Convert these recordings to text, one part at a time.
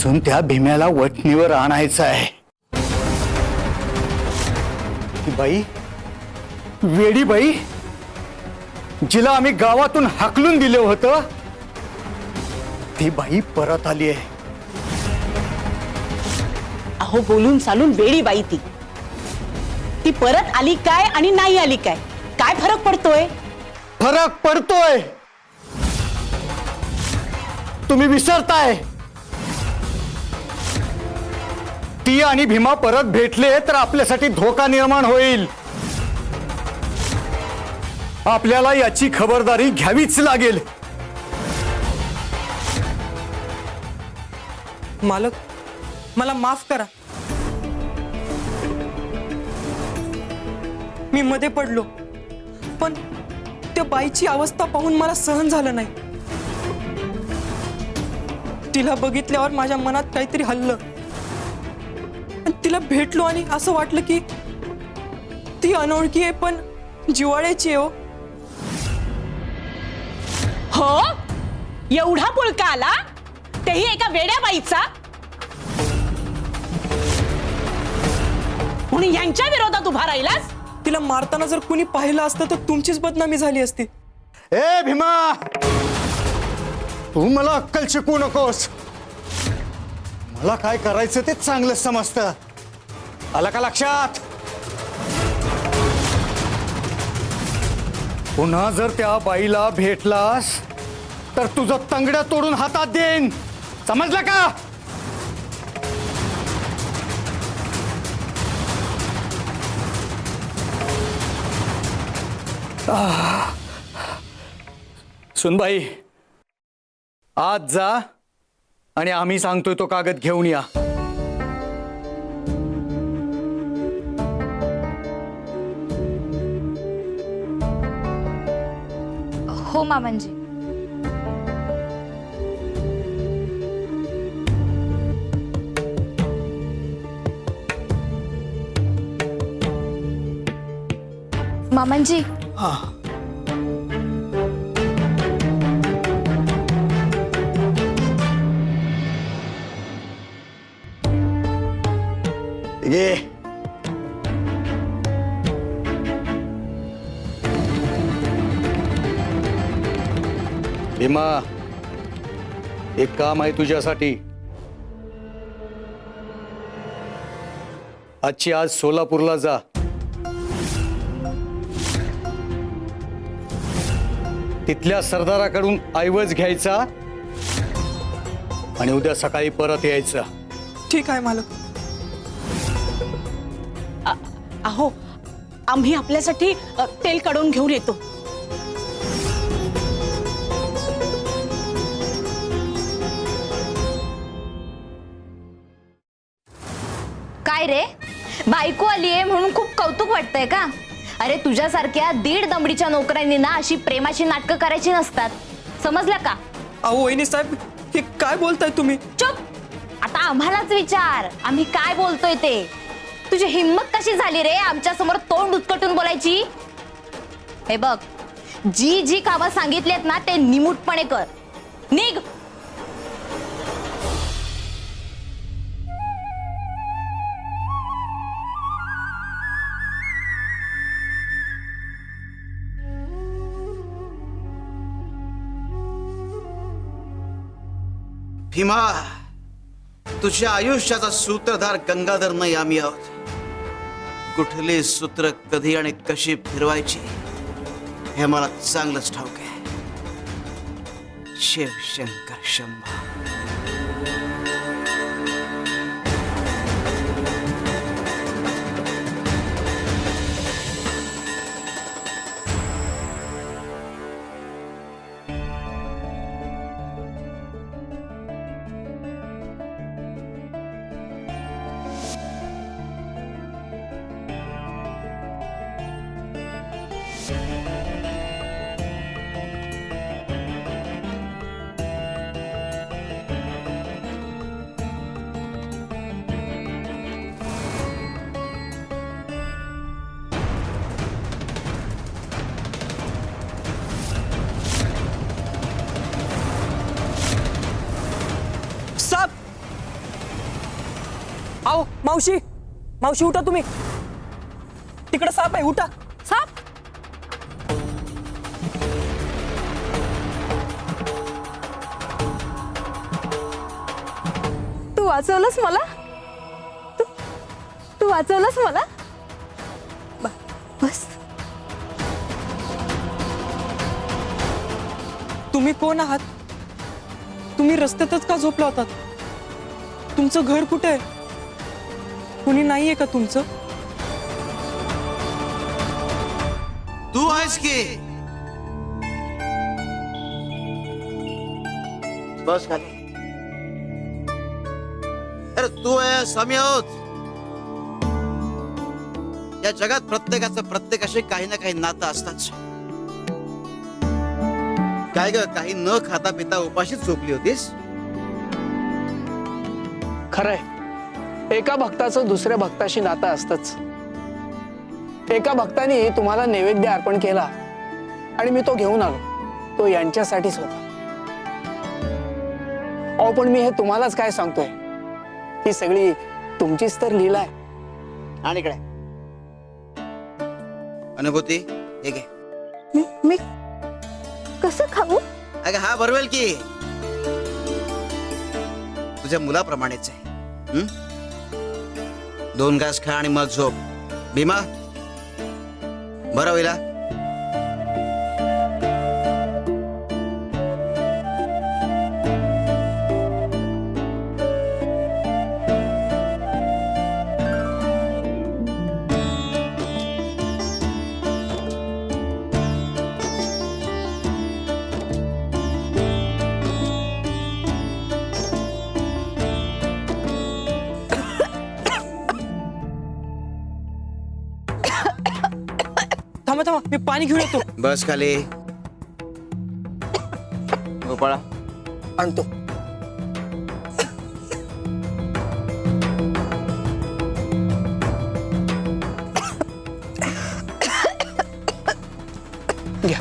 अजून त्या भीम्याला वठणीवर आणायचं आहे। ती बाई, वेडी बाई, जिला आम्ही गावातून हाकलून दिलं होतं, ती बाई परत आली आहे। अहो, बोलून चालून वेडी बाई ती परत आली काय आणि नाही आली काय, काय फरक पडतोय? फरक पडतोय। तुम्ही विसरताय। ती आणि भीमा परत भेटले तर आपल्यासाठी धोका निर्माण होईल। आपल्याला याची खबरदारी घ्यावीच लागेल। मालक, मला माफ करा। मी मध्ये पडलो, पण त्या बाईची अवस्था पाहून मला सहन झालं नाही। तिला बघितल्यावर माझ्या मनात काहीतरी हल्लं। तिला भेटलो आणि असं वाटलं की ती अनोळखी आहे पण जिव्हाळ्याची आहे। हो, एवढा पुळका आला, तेही एका वेड्या बाईचा। म्हणून यांच्या विरोधात उभा राहिलास? तिला मारताना जर कुणी पाहिलं असतं तर तुमचीच बदनामी झाली असती। ए भीमा, तू मला अक्कल शिकवू नकोस। मला काय करायचं ते चांगलं समजतं, आलं का लक्षात? पुन्हा जर त्या बाईला भेटलास तर तुझं तंगड्या तोडून हातात देईन, समजलं का? सुनबाई, आज जा आणि आम्ही सांगतोय तो कागद घेऊन या। हो मामांजी। मामांजी, ये भीमा, एक काम आहे तुझ्यासाठी। आजची आज सोलापूरला जा। तिथल्या सरदाराकडून ऐवज घ्यायचा आणि उद्या सकाळी परत यायचं। ठीक आहे मालक। अहो, आम्ही आपल्यासाठी तेल काढून घेऊन येतो। काय रे, बायको आलीये म्हणून खूप कौतुक वाटतंय का? अरे तुझ्यासारख्या 1.5 दमडीच्या नोकरांनी ना अशी प्रेमाची नाटकं करायची नसतात, समजलं का? अहो वहिनी साहेब, हे काय बोलताय तुम्ही? चुप, आता आम्हालाच विचार, आम्ही काय बोलतोय ते। तुझी हिम्मत कशी झाली रे आमच्या समोर तोंड उचकटून बोलायची? हे बघ, जी जी कामं सांगितलीत ना ते निमूटपणे कर, निघ। भीमा, तुझ्या आयुष्याचा सूत्रधार गंगाधर नाही आम्ही आहोत। कुठली सूत्र कधी आणि कशी फिरवायची हे मला चांगलंच ठाऊक आहे। शिव शंकर शंभो। आओ मावशी, मावशी उठा तुम्ही. तिकडे साप आहे, उठा. साप? तू वाचवलंस मला. तू वाचवलंस मला. बस. तुम्ही कोण आहात? तुम्ही रस्त्यातच का झोपला होतात? तुमचं घर कुठे आहे? कुणी नाहीये का तुमचं? तू आहेस की? बस खाली. अरे तू आहेस, आम्ही आहोत. या जगात प्रत्येकाचं प्रत्येकाशी काही ना काही नातं असताच. काय ग, काही न खाता पिता उपाशीच झोपली होतीस? खरंय, एका भक्ताचं दुसऱ्या भक्ताशी नातं असतंच. एका भक्ताने तुम्हाला नैवेद्य अर्पण केला आणि मी तो घेऊन आलो. तो यांच्यासाठीच होता. अहो पण मी हे तुम्हालाच काय सांगतोय, ही सगळी तुमचीच तर लीला आहे. आणि इकडे अनुभूती, हे घे. मी कसं खाऊ? अगं हा भरवेल की, तुझ्या मुलाप्रमाणेच आहे. 2 घास खा आणि मग झोप. भीमा, बरं होईल. थांबा थांबा, मी पाणी घेऊन येतो. बस खाली. गोपाळा, आणतो. घ्या.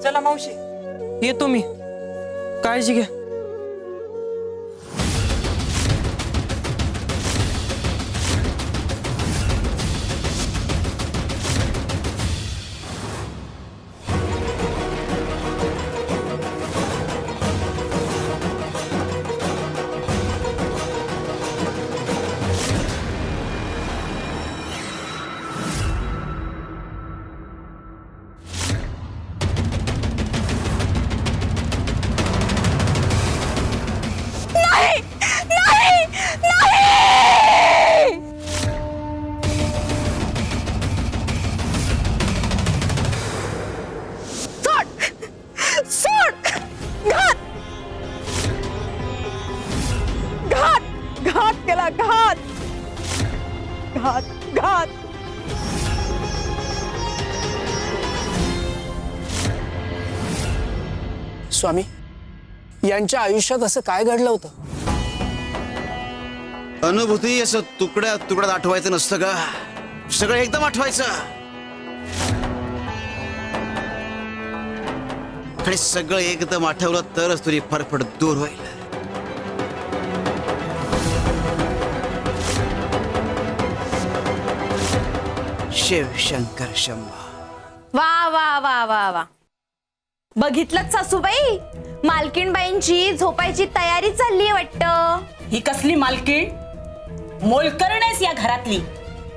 चला मावशी, येतो मी. काळजी घ्या. घात केला. घात. घात. घात. स्वामी, यांच्या आयुष्यात असं काय घडलं होतं? अनुभूती असं तुकड्या तुकड्यात आठवायचं नसतं का? सगळं एकदम आठवायचं. आणि सगळं एकदम आठवलं तरच तुझी फरफड दूर होईल. शिव शंकर शंभो. वा वा वा वा वा, बघितलं सासूबाई, मालकीणबाईंची झोपायची तयारी चालली वाटतं. ही कसली मालकीण? मोलकरणेस या घरातली,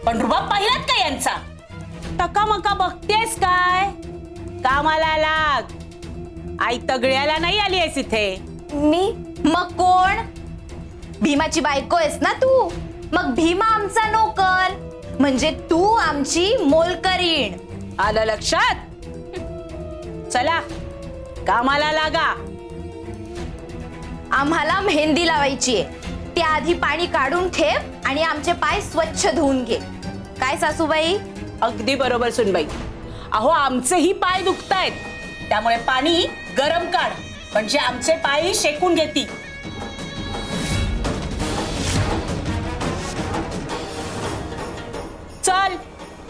पण रुबाब पाहिलात का यांचा? टकामका बघतेस काय? कामाला लाग. आई तगड्याला नाही आली आहेस इथे. मी मग कोण? भीमाची बायको आहेस ना तू. मग भीमा आमचा नोकर, म्हणजे तू आमची मोलकरीण. आलं लक्षात? चला कामाला लागा. आम्हाला मेहंदी लावायची आहे. त्याआधी पाणी काढून ठेव आणि आमचे पाय स्वच्छ धुवून घे. काय सासूबाई? अगदी बरोबर सुनबाई. अहो आमचेही पाय दुखतायत, त्यामुळे पाणी गरम काढ, म्हणजे आमचे पायही शेकून घेती. चल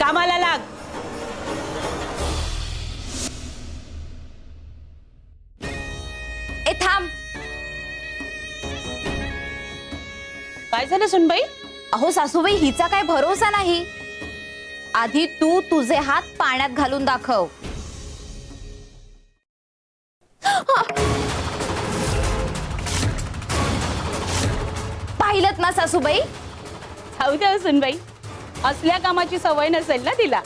कामाला लाग. ए थांब. काय झालं सुनबाई? अहो सासूबाई, हिचा काय भरोसा नाही. आधी तू तुझे हात पाण्यात घालून दाखव. पाहिलत ना सासूबाई? जाऊ द्या सुनबाई, असल्या कामाची सवय नसेल ना तिला.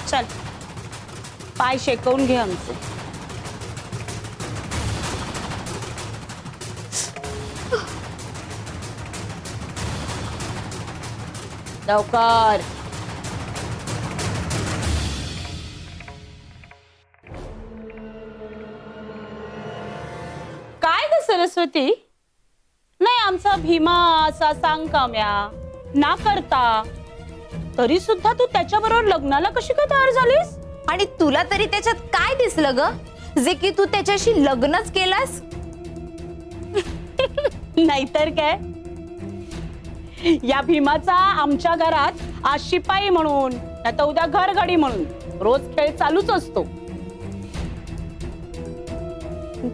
चल पाय शेकवून घे आमचे. लवकर. काय ग सरस्वती? नाही आमचा भीमा असा सांग काम्या ना करता, तरी सुद्धा तू त्याच्याबरोबर लग्नाला कशी काय तयार झालीस? आणि तुला तरी त्याच्यात काय दिसलं ग, जे की तू त्याच्याशी लग्नच केलास? नाहीतर काय, या भीमाचा आमच्या घरात आज शिपाई म्हणून नाहीतर उद्या घरगडी म्हणून रोज खेळ चालूच असतो.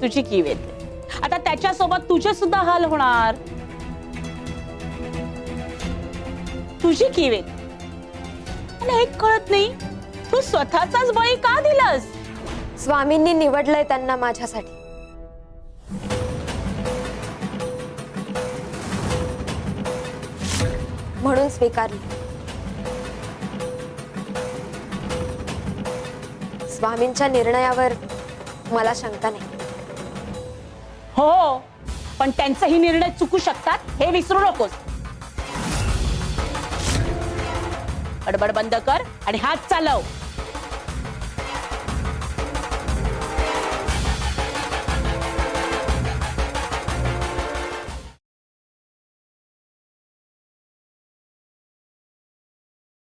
तुझी कीव येते आता, त्याच्यासोबत तुझे सुद्धा हाल होणार. तुझी कीव येते. मला एक कळत नाही, तू स्वतःचाच बळी का दिलास? स्वामींनी निवडलंय त्यांना माझ्यासाठी. म्हणून स्वीकारली. स्वामींच्या निर्णयावर मला शंका नाही. हो, पण त्यांचाही निर्णय चुकू शकतात हे विसरू नकोस. गडबड बंद कर आणि हात चालव.